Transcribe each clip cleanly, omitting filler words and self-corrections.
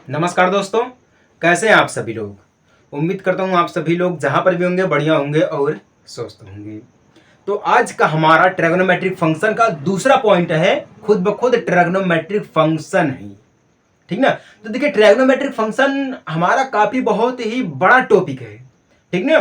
नमस्कार दोस्तों, कैसे हैं आप सभी लोग। उम्मीद करता हूँ आप सभी लोग जहाँ पर भी होंगे बढ़िया होंगे और स्वस्थ होंगे। तो आज का हमारा ट्रिग्नोमेट्रिक फंक्शन का दूसरा पॉइंट है खुद ब खुद ट्रिग्नोमेट्रिक फंक्शन है, ठीक ना। तो देखिए ट्रिग्नोमेट्रिक फंक्शन हमारा काफी बहुत ही बड़ा टॉपिक है, ठीक ना,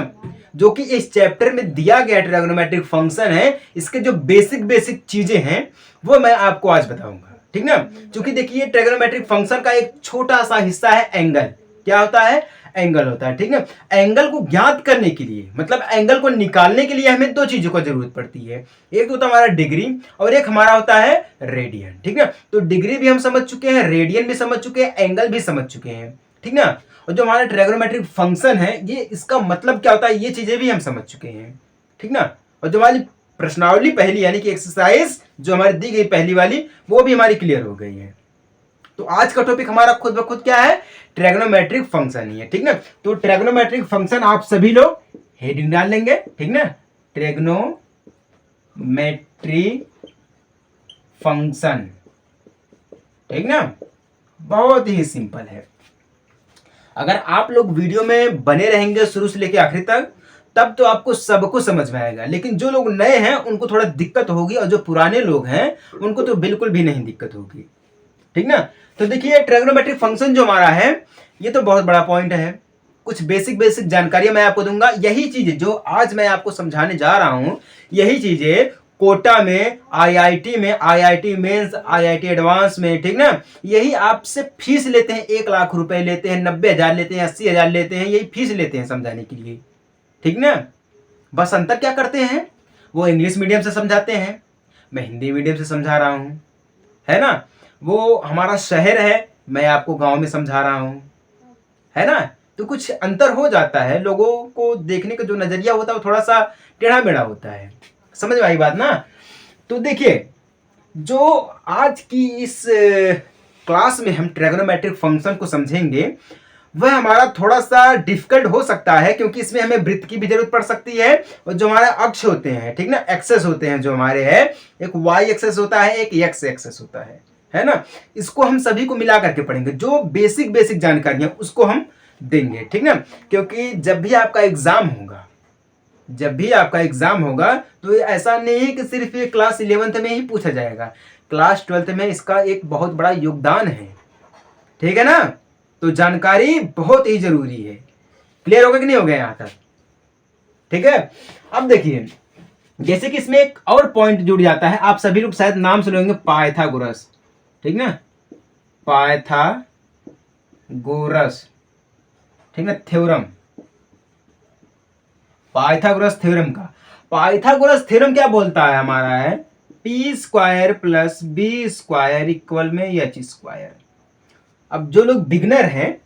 जो कि इस चैप्टर में दिया गया ट्रिग्नोमेट्रिक फंक्शन है। इसके जो बेसिक बेसिक चीजें हैं वो मैं आपको आज बताऊंगा, ठीक ना। क्योंकि देखिए ट्रिग्नोमेट्रिक फंक्शन का एक छोटा सा हिस्सा है एंगल। क्या होता है? एंगल होता है, ठीक है। एंगल को ज्ञात करने के लिए मतलब एंगल को निकालने के लिए हमें दो चीजों की जरूरत पड़ती है। एक तो होता है हमारा डिग्री और एक हमारा होता है रेडियन, ठीक है। तो डिग्री भी हम समझ चुके हैं, रेडियन भी समझ चुके हैं, एंगल भी समझ चुके हैं, ठीक ना। और जो हमारा ट्रिग्नोमेट्रिक फंक्शन है ये इसका मतलब क्या होता है ये चीजें भी हम समझ चुके हैं, ठीक ना। और जो हमारी प्रश्नावली पहली यानी कि एक्सरसाइज जो हमारी दी गई पहली वाली वो भी हमारी क्लियर हो गई है। तो आज का टॉपिक हमारा खुद ब खुद क्या है? ट्रिग्नोमेट्रिक फंक्शन ही है, ठीक ना। तो ट्रिग्नोमेट्रिक फंक्शन आप सभी लोग हेडिंग डाल लेंगे, ठीक ना। ट्रिग्नोमेट्रिक फंक्शन, ठीक ना। बहुत ही सिंपल है। अगर आप लोग वीडियो में बने रहेंगे शुरू से लेकर आखिर तक तब तो आपको सब कुछ समझ में आएगा, लेकिन जो लोग नए हैं उनको थोड़ा दिक्कत होगी और जो पुराने लोग हैं उनको तो बिल्कुल भी नहीं दिक्कत होगी, ठीक ना। तो देखिए ट्रिग्नोमेट्रिक फंक्शन जो हमारा है ये तो बहुत बड़ा पॉइंट है। कुछ बेसिक बेसिक जानकारियां मैं आपको दूंगा। यही चीजें जो आज मैं आपको समझाने जा रहा हूं यही चीजें कोटा में, आईआईटी में, आईआईटी मेंस, आईआईटी एडवांस में, ठीक ना, यही आपसे फीस लेते हैं। 1 लाख रुपए लेते हैं, 90,000 लेते हैं, 80,000 लेते हैं, यही फीस लेते हैं समझाने के लिए, ठीक ना। बस अंतर क्या करते हैं? वो इंग्लिश मीडियम से समझाते हैं, मैं हिंदी मीडियम से समझा रहा हूं, है ना। वो हमारा शहर है, मैं आपको गांव में समझा रहा हूं, है ना। तो कुछ अंतर हो जाता है, लोगों को देखने का जो नजरिया होता है वो थोड़ा सा टेढ़ा मेढ़ा होता है। समझ में आई बात ना। तो देखिए जो आज की इस क्लास में हम ट्रिग्नोमेट्रिक फंक्शन को समझेंगे वह हमारा थोड़ा सा डिफिकल्ट हो सकता है, क्योंकि इसमें हमें वृत्त की भी जरूरत पड़ सकती है और जो हमारे अक्ष होते हैं, ठीक ना, एक्सेस होते हैं जो हमारे हैं, एक वाई एक्सेस होता है, एक एक्स एक्सेस होता है ना। इसको हम सभी को मिला करके पढ़ेंगे। जो बेसिक बेसिक जानकारियां उसको हम देंगे, ठीक ना। क्योंकि जब भी आपका एग्जाम होगा तो ये ऐसा नहीं है कि सिर्फ ये क्लास 11th में ही पूछा जाएगा, क्लास 12th में इसका एक बहुत बड़ा योगदान है, ठीक है ना। तो जानकारी बहुत ही जरूरी है। क्लियर हो गया कि नहीं हो गया यहां तक? ठीक है। अब देखिए जैसे कि इसमें एक और पॉइंट जुड़ जाता है, आप सभी लोग शायद नाम सुनेंगे पाइथागोरस, ठीक ना, पाइथागोरस, ठीक ना, थ्योरम, पाइथागोरस थ्योरम का। पाइथागोरस थ्योरम क्या बोलता है हमारा है P square plus B square equal में एच स्क्वायर। अब जो लोग बिगनर हैं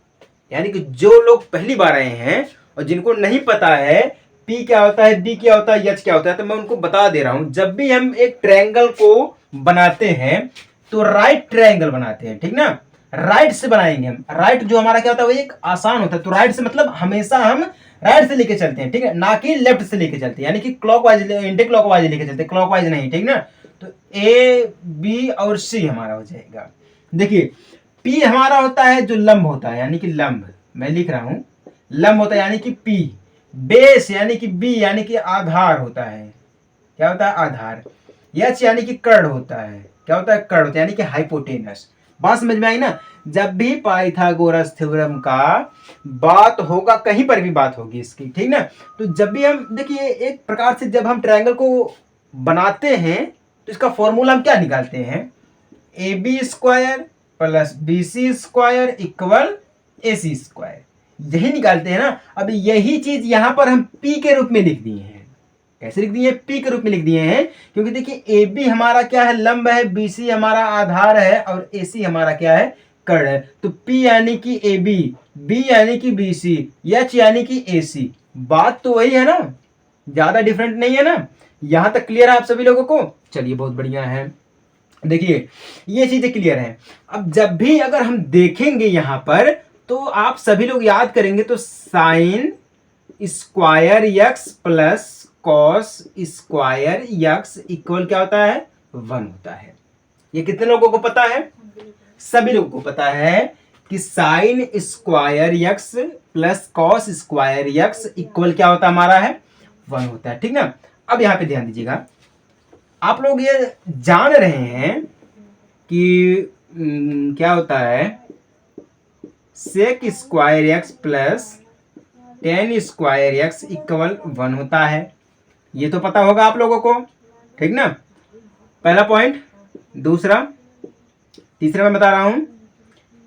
यानी कि जो लोग पहली बार आए हैं और जिनको नहीं पता है P क्या होता है, B क्या होता है, H क्या होता है, तो मैं उनको बता दे रहा हूं। जब भी हम एक ट्रायंगल को बनाते हैं तो राइट ट्रायंगल बनाते हैं, ठीक ना। राइट से बनाएंगे हम। राइट जो हमारा क्या होता है वो एक आसान होता है। तो राइट से मतलब हमेशा हम राइट से लेके चलते हैं, ठीक है, ना कि लेफ्ट से लेके चलते हैं, यानी कि क्लॉकवाइज एंटी क्लॉकवाइज लेके चलते हैं, क्लॉकवाइज नहीं, ठीक ना। तो ए बी और सी हमारा हो जाएगा। देखिए P हमारा होता है जो लंब होता है, यानी कि लंब, मैं लिख रहा हूं लंब होता है यानी कि P। बेस यानी कि B यानी कि आधार होता है। क्या होता है? आधार। H यानी कि कर्ण होता है। क्या होता है? कर्ण होता है यानी कि हाइपोटेनस। बात समझ में आई ना। जब भी पाइथागोरस थ्योरम का बात होगा, कहीं पर भी बात होगी इसकी, ठीक ना, तो जब भी हम देखिए एक प्रकार से जब हम ट्रायंगल को बनाते हैं तो इसका फॉर्मूला हम क्या निकालते हैं, A B square plus B C square equal A C square, यही निकालते हैं ना। अब यही चीज यहां पर हम P के रूप में लिख दिए हैं। कैसे लिख दिए हैं? P के रूप में लिख दिए हैं, क्योंकि देखिए ए बी हमारा क्या है, लंब है, बी सी हमारा आधार है और ए सी हमारा क्या है, कर्ण है। तो P यानी कि ए बी, B यानी कि बी सी, H यानी कि ए सी। बात तो वही है ना, ज्यादा डिफरेंट नहीं है ना। यहां तक क्लियर है आप सभी लोगों को? चलिए बहुत बढ़िया है। देखिए ये चीजें क्लियर है। अब जब भी अगर हम देखेंगे यहां पर तो आप सभी लोग याद करेंगे तो sine square x plus cos square x equal क्या होता है, 1 होता है। ये कितने लोगों को पता है? सभी लोगों को पता है कि sine square x plus cos square x equal क्या होता है हमारा है 1 होता है, ठीक ना। अब यहाँ पे ध्यान दीजिएगा, आप लोग ये जान रहे हैं कि क्या होता है sec square x plus tan square x equal 1 होता है, ये तो पता होगा आप लोगों को, ठीक ना। पहला पॉइंट। दूसरा, तीसरा मैं बता रहा हूं,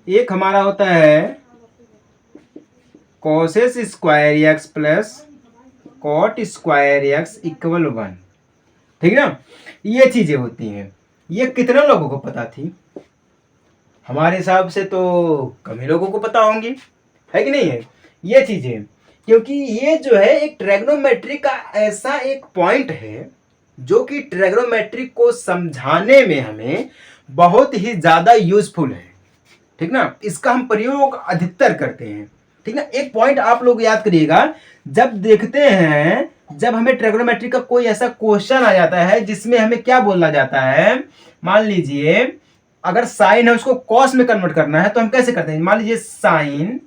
एक हमारा होता है cosec square x plus cot square x equal 1, ठीक ना। ये चीजें होती हैं, ये कितने लोगों को पता थी? हमारे हिसाब से तो कम ही लोगों को पता होंगी, है कि नहीं है ये चीजें, क्योंकि ये जो है एक ट्रिग्नोमेट्री का ऐसा एक पॉइंट है जो कि ट्रिग्नोमेट्री को समझाने में हमें बहुत ही ज्यादा यूजफुल है, ठीक ना। इसका हम प्रयोग अधिकतर करते हैं, ठीक ना। एक पॉइंट आप लोग याद करिएगा, जब देखते हैं, जब हमें ट्रिग्नोमेट्री का कोई ऐसा क्वेश्चन आ जाता है जिसमें हमें क्या बोला जाता है, मान लीजिए अगर साइन है उसको कॉस में कन्वर्ट करना है तो हम कैसे करते हैं? मान लीजिए साइन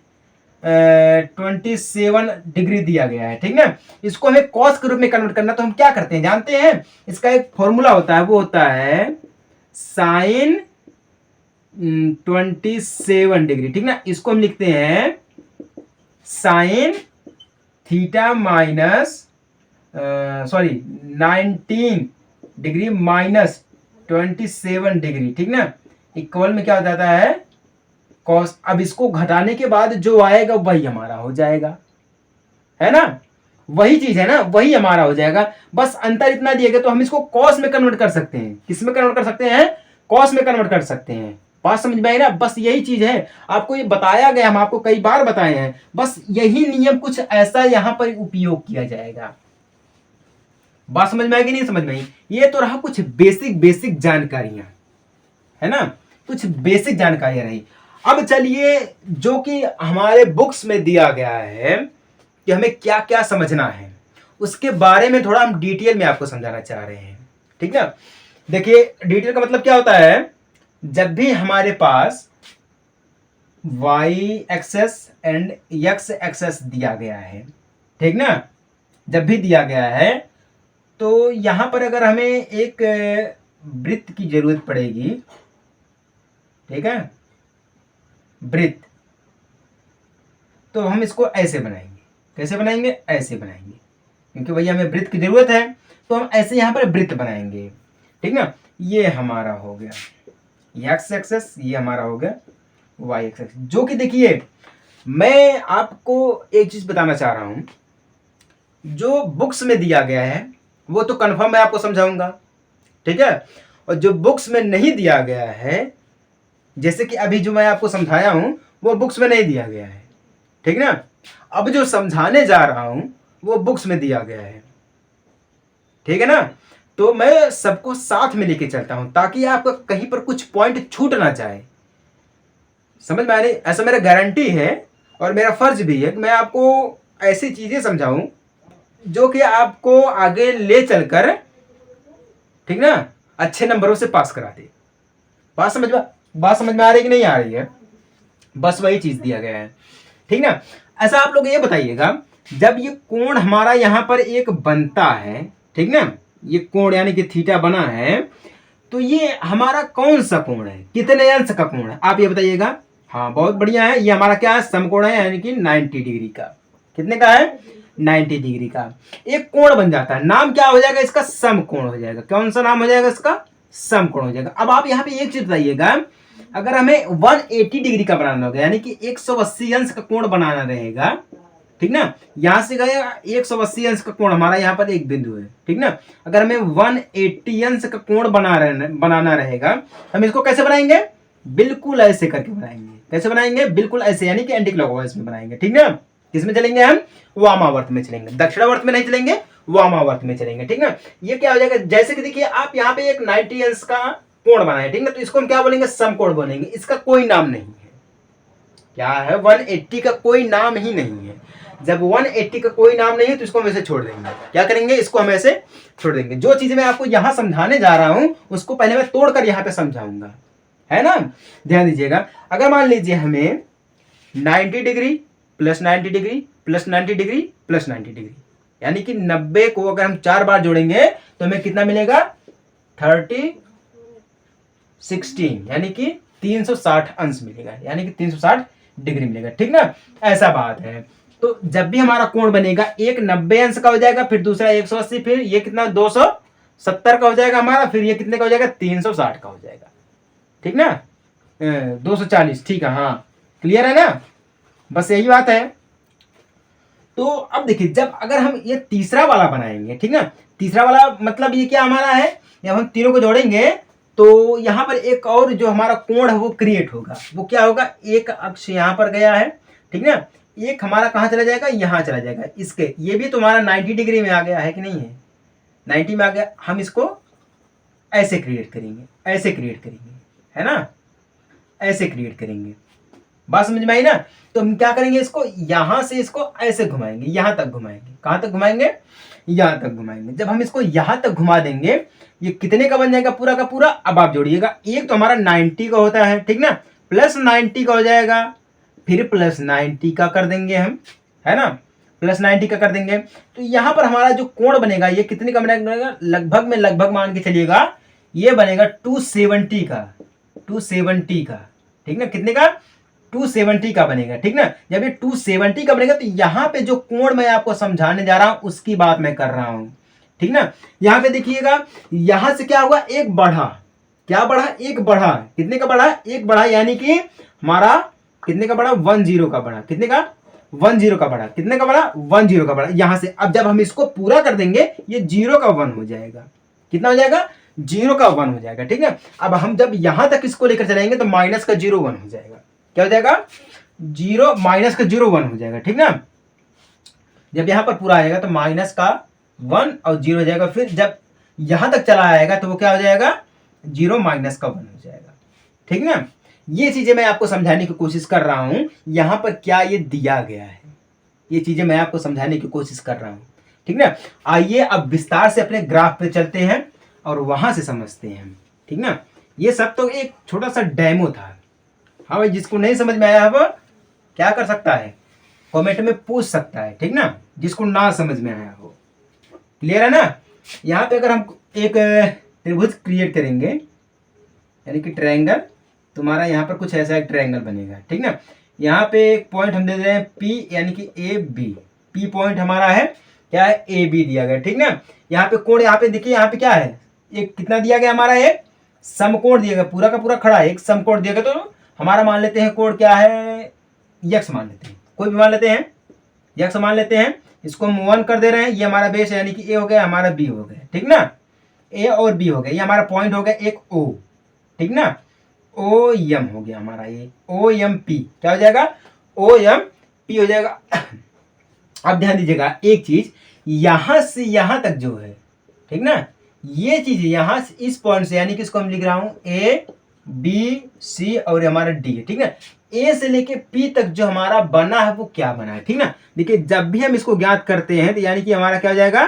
27 डिग्री दिया गया है, ठीक ना, इसको हमें कॉस के रूप में कन्वर्ट करना, तो हम क्या करते हैं जानते हैं? इसका एक फॉर्मूला होता है, वो होता है साइन 27 डिग्री, ठीक ना। इसको हम लिखते हैं sine theta minus 19 degree minus 27 degree, ठीक ना, इक्वल में क्या हो जाता है कॉस। अब इसको घटाने के बाद जो आएगा वही हमारा हो जाएगा, है ना, वही चीज है ना, वही हमारा हो जाएगा। बस अंतर इतना दिएगा तो हम इसको कॉस में कन्वर्ट कर सकते हैं। किस में कन्वर्ट कर सकते हैं? कॉस में कन्वर्ट कर सकते हैं। बात समझ में आई ना? बस यही चीज है, आपको ये बताया गया, हम आपको कई बार बताए हैं, बस यही नियम कुछ ऐसा यहां पर उपयोग किया जाएगा। बात समझ में आएगी नहीं समझ में आई? ये तो रहा कुछ बेसिक जानकारियां, है ना, कुछ बेसिक जानकारियां रही। अब चलिए जो कि हमारे बुक्स में दिया गया है कि हमें क्या क्या समझना है, उसके बारे में थोड़ा हम डिटेल में आपको समझाना चाह रहे हैं, ठीक है। देखिए डिटेल का मतलब क्या होता है, जब भी हमारे पास y axis and x axis दिया गया है, ठीक ना, जब भी दिया गया है तो यहां पर अगर हमें एक वृत्त की जरूरत पड़ेगी, ठीक है, वृत्त, तो हम इसको ऐसे बनाएंगे। कैसे बनाएंगे? ऐसे बनाएंगे, क्योंकि भैया हमें वृत्त की जरूरत है तो हम ऐसे यहां पर वृत्त बनाएंगे, ठीक ना। ये हमारा हो गया x एक्सेस, ये हमारा हो गया y एक्सेस। जो कि देखिए मैं आपको एक चीज बताना चाह रहा हूं, जो बुक्स में दिया गया है वो तो कंफर्म मैं आपको समझाऊंगा, ठीक है, और जो बुक्स में नहीं दिया गया है, जैसे कि अभी जो मैं आपको समझाया हूं वो बुक्स में नहीं दिया गया है, ठीक ना। अब जो समझाने जा रहा हूं वो बुक्स में दिया गया है, ठीक है ना। तो मैं सबको साथ में लेके चलता हूं ताकि आपका कहीं पर कुछ पॉइंट छूट ना जाए, समझ में आ रही? ऐसा मेरा गारंटी है और मेरा फर्ज भी है कि मैं आपको ऐसी चीजें समझाऊं जो कि आपको आगे ले चलकर, ठीक ना, अच्छे नंबरों से पास करा दे। बात समझ में आ रही है कि नहीं आ रही है? बस वही चीज दिया गया है, ठीक ना। ऐसा आप लोग ये बताइएगा, जब ये कोण हमारा यहां पर एक बनता है, ठीक ना, ये कोण यानी कि थीटा बना है, तो ये हमारा कौन सा कोण है, कितने अंश का कोण है, आप ये बताइएगा। हाँ बहुत बढ़िया है, ये हमारा क्या है, समकोण है, यानी कि 90 डिग्री का। कितने का है? 90 डिग्री का एक कोण बन जाता है। नाम क्या हो जाएगा इसका? समकोण हो जाएगा। कौन सा नाम हो जाएगा इसका? समकोण हो जाएगा। अब आप यहाँ पे एक चीज बताइएगा, अगर हमें 180 डिग्री का बनाना होगा, यानी कि 180 अंश का कोण बनाना रहेगा, ठीक ना, यहां से गए 180 अंश का कोण, हमारा यहाँ पर एक बिंदु है, ठीक ना। अगर हमें 180 अंश का कोण बनाना रहेगा, हम इसको कैसे बनाएंगे? बिल्कुल ऐसे करके बनाएंगे। कैसे बनाएंगे? बिल्कुल ऐसे, यानी कि एंटी क्लॉकवाइज में बनाएंगे, ठीक ना। किसमें चलेंगे हम? वामावर्त में चलेंगे, दक्षिणावर्त में नहीं चलेंगे, वामावर्त में चलेंगे, ठीक ना। ये क्या हो जाएगा, जैसे कि देखिए आप यहाँ पे एक 90 अंश का कोण बनाए, ठीक ना, तो इसको हम क्या बोलेंगे? समकोण बोलेंगे। इसका कोई नाम नहीं है। क्या है? 180 का कोई नाम ही नहीं है। जब 180 का कोई नाम नहीं है तो इसको हम ऐसे छोड़ देंगे। क्या करेंगे? इसको हम ऐसे छोड़ देंगे। जो चीजें मैं आपको यहां समझाने जा रहा हूं उसको पहले मैं तोड़कर यहां पे समझाऊंगा, है ना। ध्यान दीजिएगा, अगर मान लीजिए हमें 90 degree plus 90 degree plus 90 degree plus 90 degree, यानी कि 90 को अगर हम 4 बार जोड़ेंगे तो हमें कितना मिलेगा 30 16, यानी कि 360 अंश मिलेगा, यानी कि 360 डिग्री मिलेगा। ठीक ना, ऐसा बात है। तो जब भी हमारा कोण बनेगा, एक 90 अंश का हो जाएगा, फिर दूसरा 180, फिर ये कितना 270 का हो जाएगा हमारा, फिर ये कितने का हो जाएगा 360 का हो जाएगा। ठीक ना, 240। ठीक है, हाँ क्लियर है ना, बस यही बात है। तो अब देखिए, जब अगर हम ये तीसरा वाला बनाएंगे, ठीक ना, तीसरा वाला मतलब ये क्या हमारा है, जब हम तीनों को जोड़ेंगे तो यहाँ पर एक और जो हमारा कोण है वो क्रिएट होगा। वो क्या होगा, एक अक्ष यहाँ पर गया है, ठीक ना, एक हमारा कहाँ चला जाएगा, यहाँ चला जाएगा इसके, ये भी तुम्हारा 90 डिग्री में आ गया है कि नहीं है, 90 में आ गया। हम इसको ऐसे क्रिएट करेंगे, ऐसे क्रिएट करेंगे, है ना, ऐसे क्रिएट करेंगे। बात समझ में आई ना। तो हम क्या करेंगे, इसको यहां से इसको ऐसे घुमाएंगे, यहां तक घुमाएंगे। कहां तक घुमाएंगे, यहां तक घुमाएंगे। जब हम इसको यहां तक घुमा देंगे, ये कितने का बन जाएगा पूरा का पूरा, अब आप जोड़िएगा, एक तो हमारा 90 का होता है, ठीक ना, प्लस 90 का हो जाएगा, फिर प्लस 90 का कर देंगे हम, है ना, प्लस 90 का कर देंगे। तो यहां पर हमारा जो कोण बनेगा ये कितने का बनेगा, लगभग में लगभग मान के चलिएगा ये बनेगा 270 का, 270 का, ठीक ना, कितने का 270 का बनेगा। ठीक ना, जब ये 270 का बनेगा तो यहां पे जो कोण मैं आपको समझाने जा रहा हूं उसकी बात मैं कर रहा हूं। ठीक ना, यहां पे देखिएगा, यहां से क्या हुआ, एक बढ़ा, क्या बढ़ा, एक बढ़ा, कितने का बढ़ा, एक बढ़ा, यानी कि हमारा कितने का बढ़ा, 10 का बढ़ा, कितने का 10 का बढ़ा, कितने का बढ़ा 10 का बढ़ा यहां से। अब जब हम इसको पूरा कर देंगे ये 0 का 1 हो जाएगा, कितना हो जाएगा, 0 का 1 हो जाएगा। ठीक है, अब हम जब यहां तक इसको लेकर चलेंगे तो माइनस का 0 1 हो जाएगा, क्या हो जाएगा, 0 माइनस का 0 1 हो जाएगा। ठीक ना, जब यहां पर पूरा आएगा तो माइनस का 1 और 0 हो जाएगा, फिर जब यहां तक चला आएगा तो वो क्या हो जाएगा, 0 माइनस का 1 हो जाएगा। ठीक ना, ये चीजें मैं आपको समझाने की कोशिश कर रहा हूं, यहां पर क्या ये दिया गया है, ये चीजें मैं आपको समझाने की कोशिश कर रहा हूं। ठीक ना, आइए अब विस्तार से अपने ग्राफ पे चलते हैं और वहां से समझते हैं। ठीक ना, ये सब तो एक छोटा सा डेमो था। हाँ भाई, जिसको नहीं समझ में आया वो क्या कर सकता है, कमेंट में पूछ सकता है। ठीक ना, जिसको ना समझ में आया हो, क्लियर है ना। यहाँ पे अगर हम एक त्रिभुज क्रिएट करेंगे, यानी कि ट्रायंगल, तुम्हारा यहाँ पर कुछ ऐसा एक ट्रायंगल बनेगा। ठीक ना, यहाँ पे एक पॉइंट हम दे रहे हैं P, यानी कि ए बी, पी पॉइंट हमारा है, क्या है, ए बी दिया गया। ठीक ना, यहाँ पे कोण, यहाँ पे देखिए, यहाँ पे क्या है, एक कितना दिया गया हमारा, एक समकोण दिया गया, पूरा का पूरा खड़ा है, एक समकोण दिया गया। तो हमारा मान लेते हैं कोण क्या है, यक्स मान लेते हैं, कोई भी मान लेते हैं, यक्स मान लेते हैं। इसको हम 1 कर दे रहे हैं, ये हमारा बेस है, यानी कि ए हो गया, हमारा बी हो गया। ठीक ना, ए और बी हो गया, ये हमारा पॉइंट हो गया एक ओ। ठीक ना, ओ एम हो गया हमारा, ये ओ एम पी क्या हो जाएगा, ओ एम पी हो जाएगा। अब ध्यान दीजिएगा एक चीज, यहां से यहां तक जो है, ठीक ना, ये चीज यहां से इस पॉइंट से, यानी कि इसको हम लिख रहा हूं ए बी सी और हमारा डी है। ठीक ना, ए से लेके पी तक जो हमारा बना है वो क्या बना है। ठीक ना, देखिए जब भी हम इसको ज्ञात करते हैं तो यानी कि हमारा क्या हो जाएगा,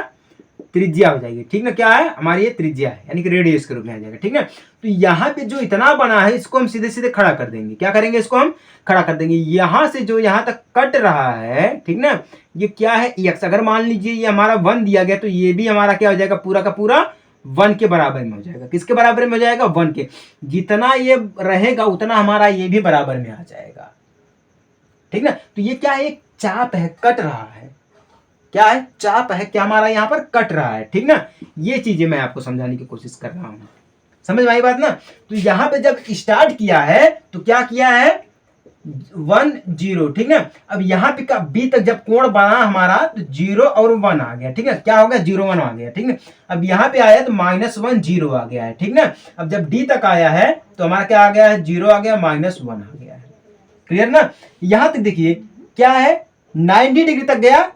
त्रिज्या हो जाएगी। ठीक ना, क्या है हमारी ये त्रिज्या है, यानी कि रेडियस के रूप में आ जाएगा। ठीक ना, तो यहाँ पे जो इतना बना है इसको हम सीधे सीधे खड़ा कर देंगे, क्या करेंगे, इसको हम खड़ा कर देंगे। यहां से जो यहां तक कट रहा है, ठीक ना, ये क्या है, एक्स। अगर मान लीजिए ये हमारा 1 दिया गया तो ये भी हमारा क्या हो जाएगा, पूरा का पूरा 1 के बराबर में हो जाएगा। किसके बराबर में हो जाएगा, 1 के। जितना ये रहेगा उतना हमारा ये भी बराबर में आ जाएगा। ठीक ना, तो ये क्या है, एक चाप है, कट रहा है, क्या है, चाप है, क्या हमारा यहाँ पर कट रहा है। ठीक ना, ये चीजें मैं आपको समझाने की कोशिश कर रहा हूं, समझ में आई बात ना। तो यहां पे जब स्टार्ट किया है तो क्या किया है, 1 0। ठीक ना, अब यहाँ पे का बी तक जब कोण बना हमारा तो 0 और 1 आ गया। ठीक है, क्या हो गया, 0 1 आ गया। ठीक है, अब यहाँ पे आया तो -1 0 आ गया है। ठीक ना, अब जब डी तक आया है तो हमारा क्या आ गया है, 0 आ गया, -1 आ गया है। क्लियर ना, यहां तक देखिए क्या है, 90 डिग्री तक गया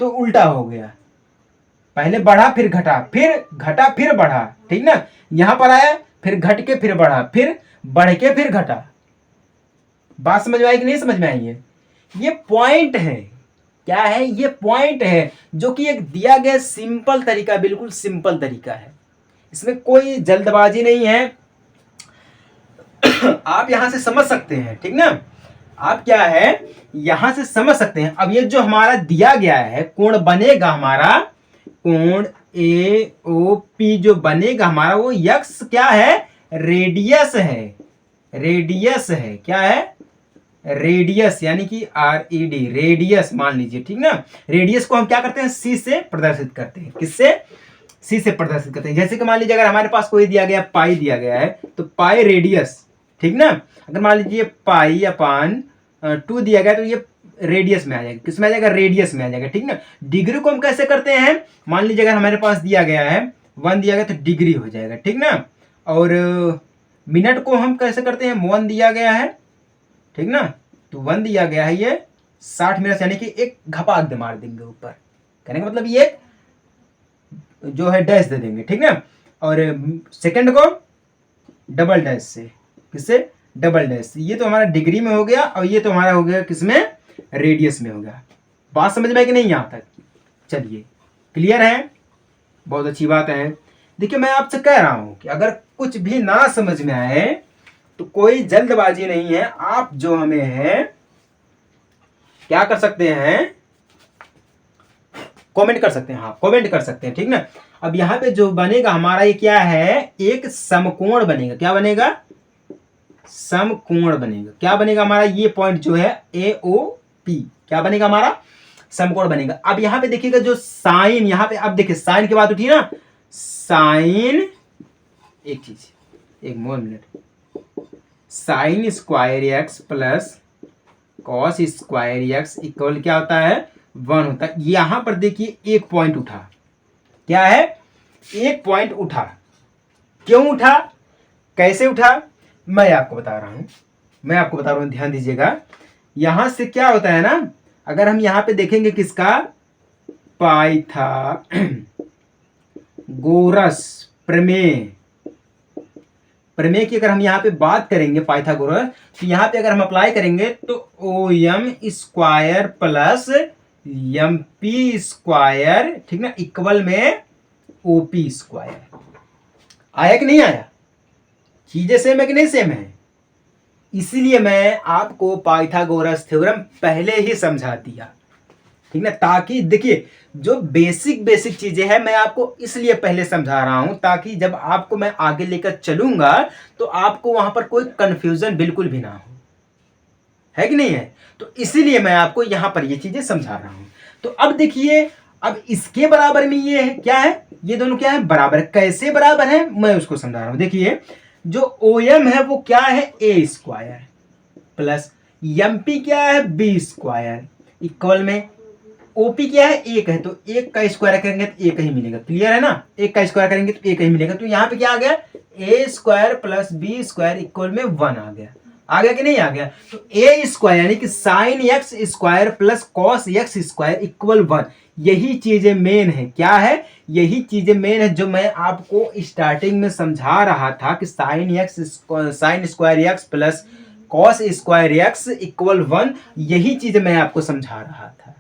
तो उल्टा हो गया, पहले बढ़ा फिर घटा, फिर घटा फिर बढ़ा। ठीक ना, यहां पर आया फिर घट के फिर बढ़ा, फिर बढ़ के फिर घटा। बात समझ में आई कि नहीं समझ में आई है, ये पॉइंट है, क्या है, ये पॉइंट है, जो कि एक दिया गया सिंपल तरीका, बिल्कुल सिंपल तरीका है, इसमें कोई जल्दबाजी नहीं है। आप यहां से समझ सकते हैं। ठीक ना, आप क्या है यहां से समझ सकते हैं। अब ये जो हमारा दिया गया है कोण बनेगा हमारा, कोण ए ओ पी जो बनेगा हमारा वो यक्स क्या है, रेडियस है, रेडियस है, क्या है, रेडियस, यानी कि RED, रेडियस मान लीजिए, ठीक ना। रेडियस को हम क्या करते हैं, सी से प्रदर्शित करते हैं, किससे, सी से प्रदर्शित करते हैं। जैसे कि मान लीजिए अगर हमारे पास कोई दिया गया पाई दिया गया है तो पाई रेडियस, ठीक ना। अगर मान लीजिए पाई अपान 2 दिया गया तो ये रेडियस में आ जाएगा, किस में आ जाएगा, रेडियस में आ जाएगा, ठीक ना। डिग्री को हम कैसे करते हैं, मान लीजिए अगर हमारे पास दिया गया है 1 दिया गया तो डिग्री हो जाएगा, ठीक ना। और मिनट को हम कैसे करते हैं, 1 दिया गया है, ठीक ना, तो 1 दिया गया है, ये 60 मिनट, यानी कि एक घपाक दे मार देंगे ऊपर, कहने का मतलब ये जो है डैश दे देंगे, ठीक ना। और सेकंड को डबल डैश से, किससे, डबल डैश से। ये तो हमारा डिग्री में हो गया और ये तो हमारा हो गया किसमें, रेडियस में हो गया। बात समझ में आई कि नहीं यहां तक, चलिए क्लियर है, बहुत अच्छी बात है। देखिए मैं आपसे कह रहा हूं कि अगर कुछ भी ना समझ में आए तो कोई जल्दबाजी नहीं है, आप जो हमें है क्या कर सकते हैं, कमेंट कर सकते हैं, हाँ कमेंट कर सकते हैं, ठीक ना। अब यहाँ पे जो बनेगा हमारा ये क्या है, एक समकोण बनेगा, क्या बनेगा, समकोण बनेगा, क्या बनेगा हमारा, ये पॉइंट जो है AOP क्या बनेगा हमारा, समकोण बनेगा। अब यहाँ पे देखिएगा जो साइन, यहाँ पे अब देखिए साइन की बात उठी ना, साइन, एक चीज, एक more minute, sine square x plus cos square x equal क्या होता है, 1 होता है। यहां पर देखिए एक पॉइंट उठा, क्या है, एक पॉइंट उठा, क्यों उठा, कैसे उठा, मैं आपको बता रहा हूं, ध्यान दीजिएगा। यहां से क्या होता है ना, अगर हम यहां पे देखेंगे किसका, पाइथागोरस प्रमेय, प्रमेय की अगर हम यहाँ पे बात करेंगे पाइथागोरस, तो यहाँ पे अगर हम अप्लाई करेंगे तो OM square plus MP square, ठीक ना, इक्वल में OP स्क्वायर। आया कि नहीं आया, चीजें सेम है कि नहीं सेम है। इसीलिए मैं आपको पाइथागोरस थ्योरम पहले ही समझा दिया, ठीक ना, ताकि देखिए जो बेसिक बेसिक चीजें हैं मैं आपको इसलिए पहले समझा रहा हूं ताकि जब आपको मैं आगे लेकर चलूंगा तो आपको वहां पर कोई कंफ्यूजन बिल्कुल भी ना हो, है कि नहीं है। तो इसीलिए मैं आपको यहां पर ये चीजें समझा रहा हूं। तो अब देखिए, अब इसके बराबर में ये है, क्या है, ये दोनों क्या है, बराबर, कैसे बराबर है मैं उसको समझा रहा हूं। देखिए जो OM है वो क्या है, A स्क्वायर प्लस MP क्या है, B स्क्वायर इक्वल में OP क्या है, 1 है, तो 1 का स्क्वायर करेंगे तो 1 ही मिलेगा, क्लियर है ना, 1 का स्क्वायर करेंगे तो 1 ही मिलेगा। तो यहाँ पे क्या आ गया, A square plus B square equal में 1 आ गया कि नहीं आ गया। तो A स्क्वायर यानी कि sine x square plus cos x square equal 1, यही चीजें मेन है, क्या है, यही चीजें मेन है जो मैं आपको स्टार्टिंग में समझा रहा था कि sine square x plus cos square x equal 1, यही चीजें मैं आपको समझा रहा था।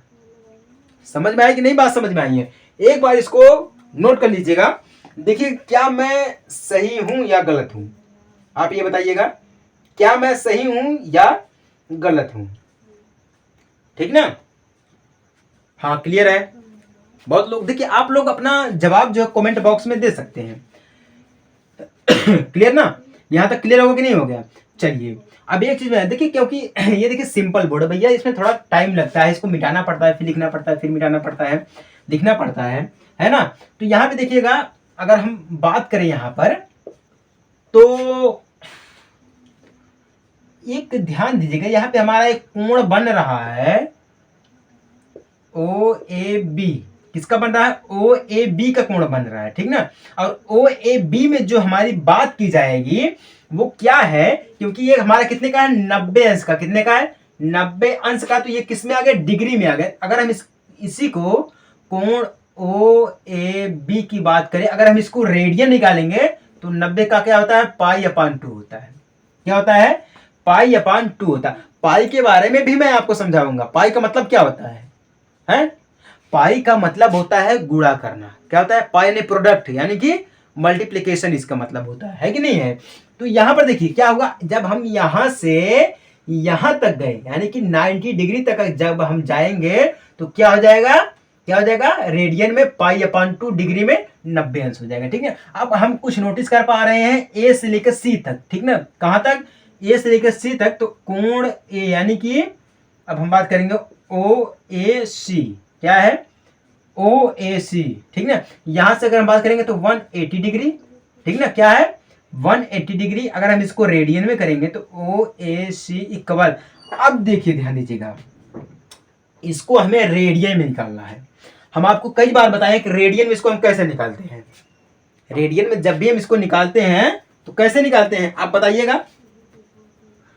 समझ में आई कि नहीं, बात समझ में आई है, एक बार इसको नोट कर लीजिएगा। देखिए क्या मैं सही हूं या गलत हूं, आप ये बताइएगा, क्या मैं सही हूं या गलत हूं, ठीक ना, हाँ क्लियर है। बहुत लोग, देखिए आप लोग अपना जवाब जो है कमेंट बॉक्स में दे सकते हैं। क्लियर ना, यहां तक क्लियर होगा कि नहीं हो गया। चलिए अब एक चीज में देखिए, क्योंकि ये देखिए सिंपल बोर्ड है भैया, इसमें थोड़ा टाइम लगता है, इसको मिटाना पड़ता है, फिर लिखना पड़ता है, फिर मिटाना पड़ता है, लिखना पड़ता है ना। तो यहाँ पे देखिएगा अगर हम बात करें यहाँ पर तो एक ध्यान दीजिएगा, यहाँ पे हमारा एक कोण बन रहा है OAB, किसका बन रहा है, OAB का कोण बन रहा है, ठीक ना। और OAB में जो हमारी बात की जाएगी वो क्या है, क्योंकि ये हमारा कितने का है, 90 अंश का, कितने का है, 90 अंश का, तो ये किस में आ गया, डिग्री में आ गया। अगर हम इसी को कोण OAB की बात करें, अगर हम इसको रेडियन निकालेंगे तो 90 का क्या होता है, पाई/2 होता है, क्या होता है, पाई/2 होता है। पाई के बारे में भी मैं आपको समझाऊंगा, पाई का मतलब क्या होता है, पाई का मतलब होता है गुणा करना, क्या होता है, पाई ने प्रोडक्ट यानी कि मल्टीप्लिकेशन इसका मतलब होता है कि नहीं है। तो यहां पर देखिए क्या होगा, जब हम यहां से यहां तक गए यानी कि 90 डिग्री तक जब हम जाएंगे तो क्या हो जाएगा, क्या हो जाएगा, रेडियन में पाई/2 डिग्री में 90 अंश हो जाएगा। ठीक है, अब हम कुछ नोटिस कर पा रहे हैं ए से लेकर सी तक। ठीक ना, कहां तक, ए से लेकर सी तक। तो कोण ए यानी कि अब हम बात करेंगे ओ ए सी, क्या है, ओ ए सी। ठीक ना, यहां से अगर हम बात करेंगे तो 180 डिग्री। ठीक ना, क्या है, 180 डिग्री। अगर हम इसको रेडियन में करेंगे तो ओ ए सी इक्वल, अब देखिए ध्यान दीजिएगा, इसको हमें रेडियन में निकालना है। हम आपको कई बार बताएं कि रेडियन में इसको हम कैसे निकालते हैं। रेडियन में जब भी हम इसको निकालते हैं तो कैसे निकालते हैं आप बताइएगा।